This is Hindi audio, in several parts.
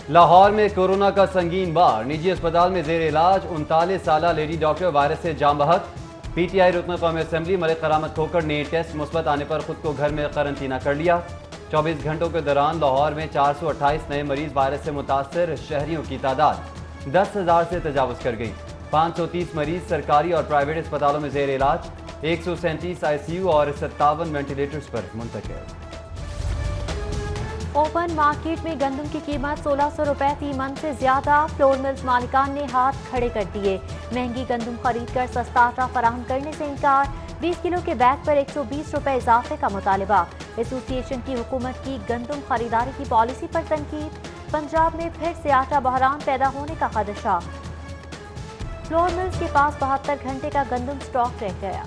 लाहौर में कोरोना का संगीन बार, निजी अस्पताल में जेर इलाज 39 साल लेडी डॉक्टर वायरस से जाम बहक। पीटीआई रुकन कौमी असम्बली मलिक करामत खोकर ने टेस्ट मुस्बत आने पर खुद को घर में करंतना कर लिया। 24 घंटों के दौरान लाहौर में 428 नए मरीज वायरस से मुतासर, शहरियों की तादाद 10,000 से तजावज़ कर गई। 530 मरीज सरकारी और प्राइवेट अस्पतालों में जेर इलाज, 137 ICU और 57 वेंटिलेटर्स पर मुंतकिल। ओपन मार्केट में गंदम की कीमत 1600 रुपए फी मन से ज्यादा। फ्लोर मिल्स मालिकान ने हाथ खड़े कर दिए। महंगी गंदम खरीद कर सस्ता आटा फराहम करने से इनकार। 20 किलो के बैग पर 120 रुपए इजाफे का मुतालबा। एसोसिएशन की हुकूमत की गंदम खरीदारी की पॉलिसी पर तनकीद। पंजाब में फिर से आटा बहरान पैदा होने का खदशा। फ्लोर मिल्स के पास 72 घंटे का गंदम स्टॉक रह गया।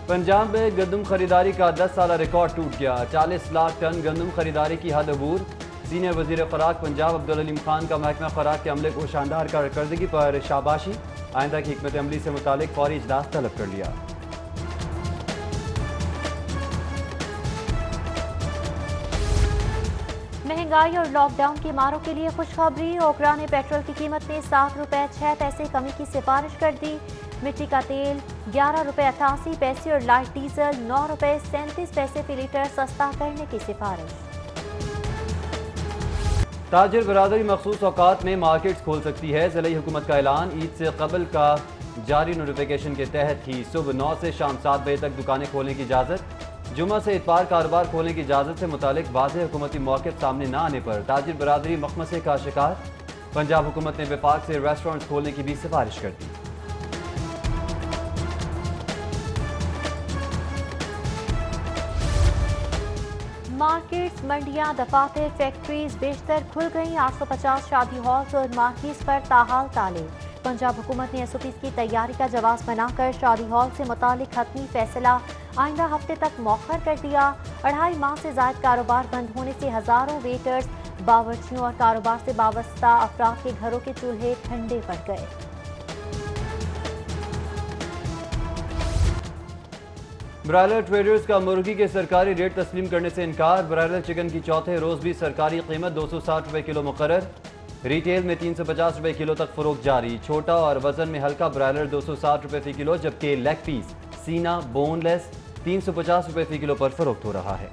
पंजाब में गंदम खरीदारी का 10 साल रिकॉर्ड टूट गया। 40 लाख टन गंदम खरीदारी की हद अबूर। सीनियर वजीर खुराक पंजाब अब्दुल अलीम खान का महकमा खुराक के अमले को शानदार कारकर्दगी पर शाबाशी। आइंदा की हिकमत अमली से मुतालिक फौरी इजलास तलब कर लिया। महंगाई और लॉकडाउन की मारों के लिए खुशखबरी। ओकरा ने पेट्रोल की कीमत में 7 रुपए 6 पैसे कमी की सिफारिश कर दी। मिट्टी का तेल 11 रुपए 88 पैसे और लाइट डीजल 9 रुपए 37 पैसे फी लीटर सस्ता करने की सिफारिश। ताजिर बरादरी मखसूस औकात में मार्केट्स खोल सकती है, ज़िला हुकूमत का ऐलान। ईद से कबल का जारी नोटिफिकेशन के तहत ही सुबह 9 से शाम 7 बजे तक दुकानें खोलने की इजाज़त। जुमा से इतवार कारोबार खोलने की इजाज़त से मुतालिक वाज़ेह हुकूमती मौक़िफ़ सामने न आने पर ताजिर बरादरी मखमसे का शिकार। पंजाब हुकूमत ने विफाक से रेस्टोरेंट्स खोलने की भी सिफारिश कर दी। मार्केट्स, मंडियां, दफातर, फैक्ट्रीज बेशतर खुल गईं। 850 शादी हॉल्स और मार्केट्स पर ताहाल ताले। पंजाब हुकूमत ने SOPs की तैयारी का जवाब बनाकर शादी हॉल से मुतालिक हतमी फैसला आइंदा हफ्ते तक मौखर कर दिया। 2.5 माह से जायद कारोबार बंद होने से हजारों वेटर्स, बावर्चियों और कारोबार से वाबस्ता अफराद के घरों के चूल्हे ठंडे पड़ गए। ब्रायलर ट्रेडर्स का मुर्गी के सरकारी रेट तस्लीम करने से इनकार। ब्रायलर चिकन की चौथे रोज भी सरकारी कीमत 260 रुपए किलो मुकर्रर। रिटेल में 350 रुपए किलो तक फरोख्त जारी। छोटा और वजन में हल्का ब्रायलर 260 रुपए फी किलो, जबकि लेग पीस, सीना, बोनलेस 350 रुपए फी किलो पर फरोख्त हो रहा है।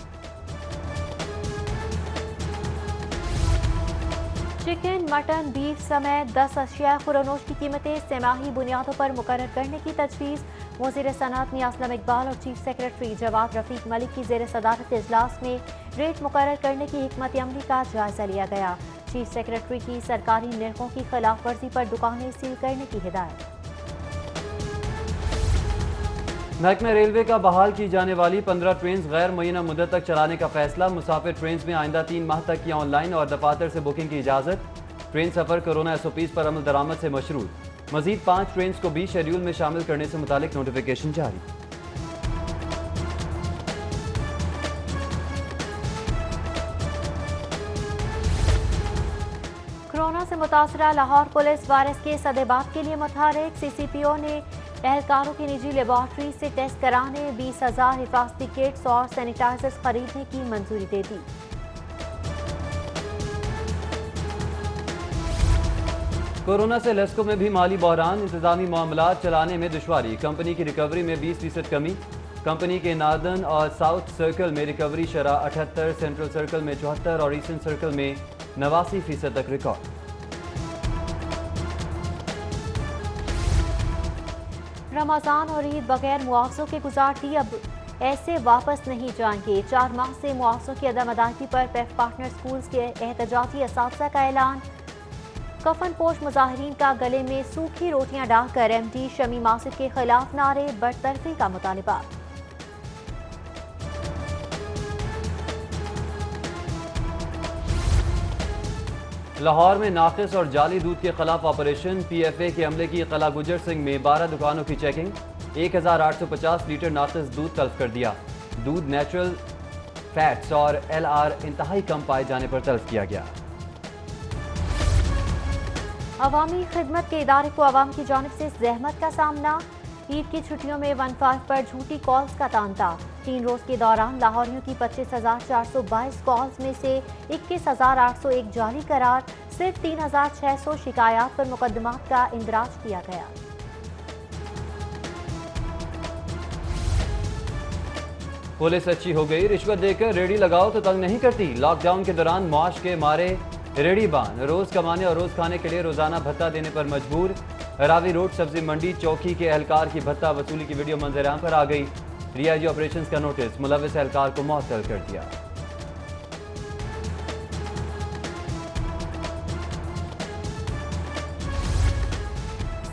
चिकन, मटन, बीफ समेत 10 अशिया खुरानोश की कीमतें सेमाही बुनियादों पर मुकर्रर करने की तजवीज़। वज़ीर सनअत मियां असलम इकबाल और चीफ सेक्रेटरी जवाद रफीक मलिक की ज़ेर सदारत इजलास में रेट मुकर्रर करने की हिकमत अमली का जायजा लिया गया। चीफ सेक्रेटरी की सरकारी निर्खों की खिलाफ वर्जी पर दुकानें सील करने की हिदायत। महकमा रेलवे का बहाल की जाने वाली 15 ट्रेन गैर मुय्यना मुद्दत तक चलाने का फैसला। मुसाफिर ट्रेन में आइंदा 3 माह तक की ऑनलाइन और दफातर से बुकिंग की इजाज़त। ट्रेन सफ़र कोरोना SOPs पर अमल दरामद से मशरूत। मजीद 5 ट्रेन को भी शेड्यूल में शामिल करने से मुतालिक नोटिफिकेशन जारी। कोरोना से मुतासरा लाहौर पुलिस वायरस के सदेबात के लिए मुतहरिक। CCPO ने एहलकारों की निजी लेबॉर्ट्री से टेस्ट कराने, 20,000 हिफाजती किट्स और सैनिटाइजर्स खरीदने की मंजूरी दे दी। कोरोना से लेस्को में भी माली बहरान, इंतजामी मामलात चलाने में दुश्वारी। कंपनी की रिकवरी में 20% कमी। कंपनी के नार्दर्न और साउथ सर्कल में रिकवरी शरह 78, सेंट्रल सर्कल में 74 और ईस्टर्न सर्कल में 89% तक रिकॉर्ड। रमजान और ईद बगैर मुआवजों के गुजारती, अब ऐसे वापस नहीं जाएंगे। 4 माह से मुआवजों की अदम अदायगी पर पेफ पार्टनर स्कूल्स के एहतजाजी असातिज़ा का ऐलान। कफन पोश मुजाहिरीन का गले में सूखी रोटियां डालकर MD शमी मासिद के खिलाफ नारे, बरतरफी का मुतालबा। लाहौर में नाकिस और जाली दूध के खिलाफ ऑपरेशन। PFA के अमले की कला गुजर सिंह में 12 दुकानों की चेकिंग। 1850 लीटर नाकिस दूध तल्फ कर दिया। दूध नेचुरल फैट्स और LR इंतहाई कम पाए जाने पर तल्फ किया गया। अवामी खिदमत के इदारे को अवाम की जानिब से जहमत का सामना। ईद की छुट्टियों में 15 पर झूठी कॉल्स का तांता। 3 रोज के दौरान लाहौरियों की 25,422 कॉल्स में से 21,801 जाली करार। सिर्फ 3,600 शिकायत पर मुकदमात का इंदराज किया गया। पुलिस अच्छी हो गई, रिश्वत देकर रेडी लगाओ तो तंग नहीं करती। लॉकडाउन के दौरान मौश के मारे रेडी बान रोज कमाने और रोज खाने के लिए रोजाना भत्ता देने पर मजबूर। रावी रोड सब्जी मंडी चौकी के एहलकार की भत्ता वसूली की वीडियो मंजराम पर आ गई। डीआईजी ऑपरेशंस का नोटिस, मुलविस एहलकार को मुअत्तल कर दिया।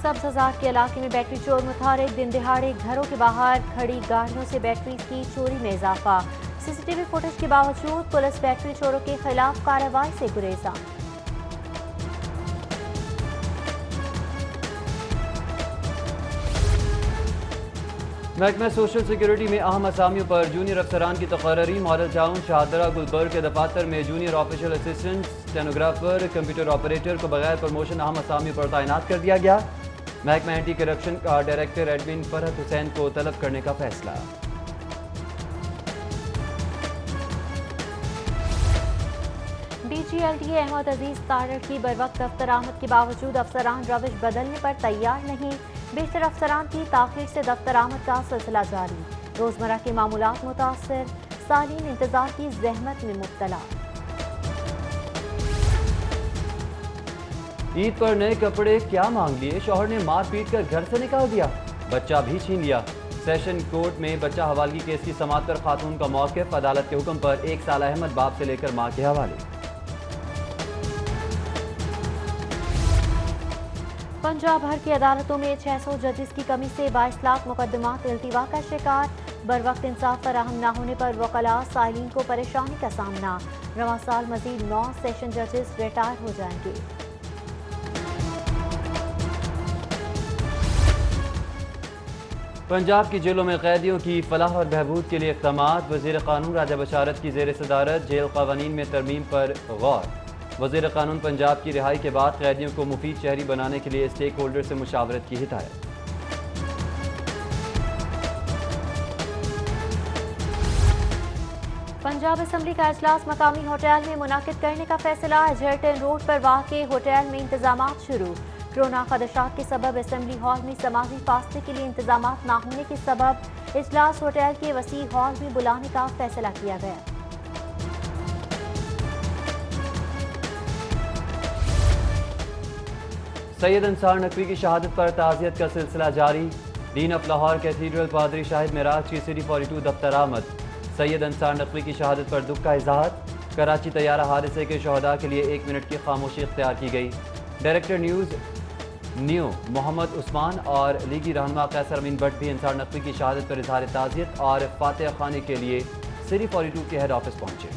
सब्ज़ार के इलाके में बैटरी चोर मुतारिक। दिन दिहाड़े घरों के बाहर खड़ी गाड़ियों से बैटरी की चोरी में इजाफा। सीसीटीवी फुटेज के बावजूद पुलिस बैटरी चोरों के खिलाफ कार्रवाई से गुरेजा। महकमा सोशल सिक्योरिटी में अहम असामियों पर जूनियर अफसरान की तकर्री। मॉडल टाउन शाहदरा गुलबर्ग के दफातर में junior official assistant, stenographer, computer operator को बगैर प्रमोशन अहम असामियों पर तैनात कर दिया गया। महकमा एंटी करप्शन का डायरेक्टर एडमिन फरहत हुसैन को तलब करने का फैसला। DGLTA अहमद अजीज तारड़ की बरवक्त दफ्तर आमद के बावजूद अफसरान रविश बदलने पर तैयार नहीं। बेशतर अफसरान की ताखीर से दफ्तर आमद का सिलसिला जारी। रोजमर्रा के मामूलात मुतासर, सालीन इंतजार की जहमत में मुब्तला। ईद पर नए कपड़े क्या मांग लिए, शौहर ने मार पीट कर घर से निकाल दिया, बच्चा भी छीन लिया। सेशन कोर्ट में बच्चा हवालगी केस की समाअत पर खातून का मौक़िफ़, अदालत के हुक्म पर 1 साल अहमद बाप से लेकर मां के हवाले। पंजाब भर की अदालतों में 600 जजेस की कमी से 22 लाख मुकदमात इल्तिवा का शिकार। बर वक्त इंसाफ फराहम न होने पर वकला साइलिन को परेशानी का सामना। रवां साल मजीद 9 सेशन जजेस रिटायर हो जाएंगे। पंजाब की जेलों में कैदियों की फलाह और बहबूद के लिए इक़दामात। वज़ीर क़ानून राजा बशारत की ज़ेर सदारत जेल क़वानीन में तरमीम पर गौर। वज़ीर क़ानून पंजाब की रिहाई के बाद कैदियों को मुफीद शहरी बनाने के लिए स्टेक होल्डर से मुशावरत की हिदायत। पंजाब असम्बली का इजलास मकामी होटल में मुनाकिद करने का फैसला। एजर्टन रोड पर वाक़े होटल में इंतजाम शुरू। कोरोना खदशात के सबब असम्बली हॉल में समाजी फासले के लिए इंतजाम न होने के सबब इजलास होटल के वसी हॉल में बुलाने का फैसला किया गया। सैयद अंसार नकवी की शहादत पर ताज़ियत का सिलसिला जारी। डीन ऑफ लाहौर कैथीड्रल पादरी शाहिद मेराज की सिटी 42 दफ्तर आमद। सैयद अंसार नकवी की शहादत पर दुख का इजहार। कराची तैयारा हादसे के शहदा के लिए 1 मिनट की खामोशी इख्तियार की गई। Director news new Mohammad Usman और लीगी रहनुमा कैसर अमीन भट्ट भी अंसार नकवी की शहादत पर इजहार ताज़ियत और फातिहा खाने के लिए सिटी 42 के हेड ऑफिस पहुंचे।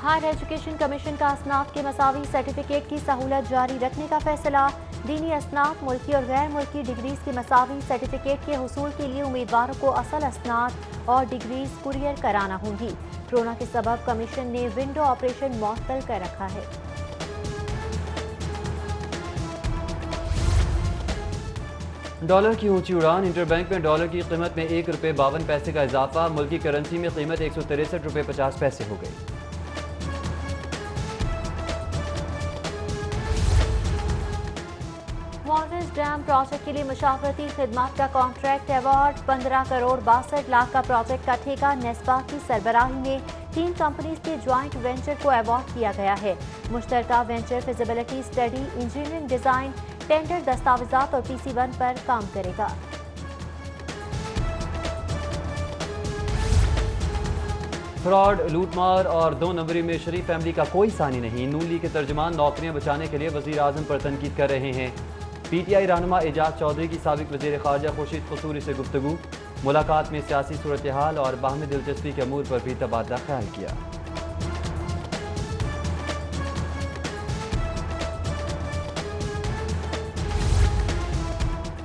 हायर एजुकेशन कमीशन का असनाद के मसावी सर्टिफिकेट की सहूलत जारी रखने का फैसला। दीनी असनाद, मुल्की और गैर मुल्की डिग्रीज के मसावी सर्टिफिकेट के हुसूल के लिए उम्मीदवारों को असल असनाद और डिग्रीज कुरियर कराना होंगी। कोरोना के सबब कमीशन ने विंडो ऑपरेशन मुअत्तल कर रखा है। डॉलर की ऊंची उड़ान। इंटरबैंक में डॉलर की कीमत में 1 रुपये 52 पैसे का इजाफा। मुल्की करेंसी में कीमत 163 रुपये 50 पैसे हो गई। मॉर्विस डैम प्रोजेक्ट के लिए मुशावरती खिदमात का कॉन्ट्रैक्ट अवार्ड। 15 करोड़ 62 लाख का प्रोजेक्ट का ठेका नेस्बा की सरबराही में 3 कंपनीज के ज्वाइंट वेंचर को अवार्ड किया गया है। मुश्तरका venture feasibility study, engineering design, tender दस्तावेजात और PC1 पर काम करेगा। फ्रॉड, लूटमार और 2 नंबरी में शरीफ फैमिली का कोई सानी नहीं। नून लीग के तर्जुमान नौकरियां बचाने के लिए वजीर आजम पर तनकीद कर रहे हैं। PTI रहनुमा एजाज चौधरी की साबिक वजीर खारजा खुर्शीद कसूरी से गुफ्तगू। मुलाकात में सियासी सूरत हाल और बाहमी दिलचस्पी के अमूर पर भी तबादला ख्याल किया।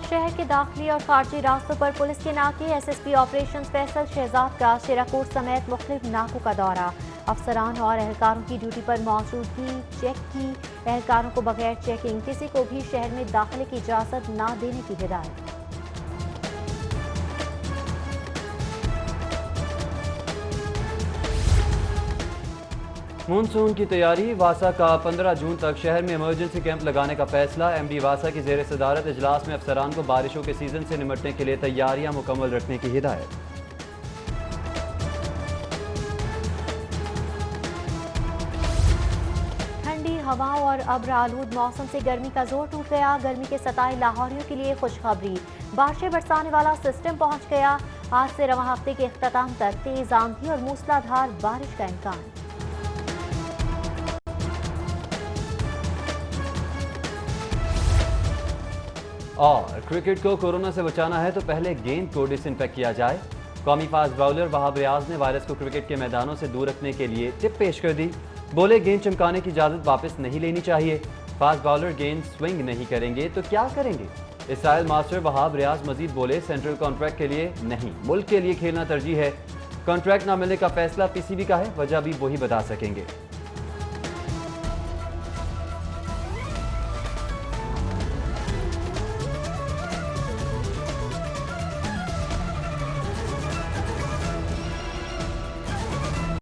शहर के दाखिली और खारजी रास्तों पर पुलिस के नाके। एसएसपी ऑपरेशन फैसल शहजाद का शेराकोट समेत मुख्तलिफ नाकों का दौरा। अफसरान और एहलकारों की ड्यूटी पर मौजूदगी चेक की। एहलकारों को बगैर चेकिंग किसी को भी शहर में दाखिले की इजाजत न देने की हिदायत। मानसून की तैयारी। वासा का 15 जून तक शहर में इमरजेंसी कैंप लगाने का फैसला। एमडी वासा की जेर सदारत इजलास में अफसरान को बारिशों के सीजन से निमटने के लिए तैयारियां मुकम्मल रखने की हिदायत। ठंडी हवाओं और अब्र आलूद मौसम से गर्मी का जोर टूट गया। गर्मी के सताए लाहौरियों के लिए खुशखबरी, बारिशें बरसाने वाला सिस्टम पहुंच गया। आज से रवां हफ्ते के इख्तिताम तक तेज आंधी और मूसलाधार बारिश का इम्कान। और क्रिकेट को कोरोना से बचाना है तो पहले गेंद को डिसइंफेक्ट किया जाए। कौमी फास्ट बाउलर वहाब रियाज ने वायरस को क्रिकेट के मैदानों से दूर रखने के लिए टिप पेश कर दी। बोले गेंद चमकाने की इजाजत वापस नहीं लेनी चाहिए। फास्ट बाउलर गेंद स्विंग नहीं करेंगे तो क्या करेंगे। इसराइल मास्टर वहाब रियाज मजीद बोले, सेंट्रल कॉन्ट्रैक्ट के लिए नहीं, मुल्क के लिए खेलना तरजीह है। कॉन्ट्रैक्ट ना मिलने का फैसला पीसीबी का है, वजह भी वही बता सकेंगे।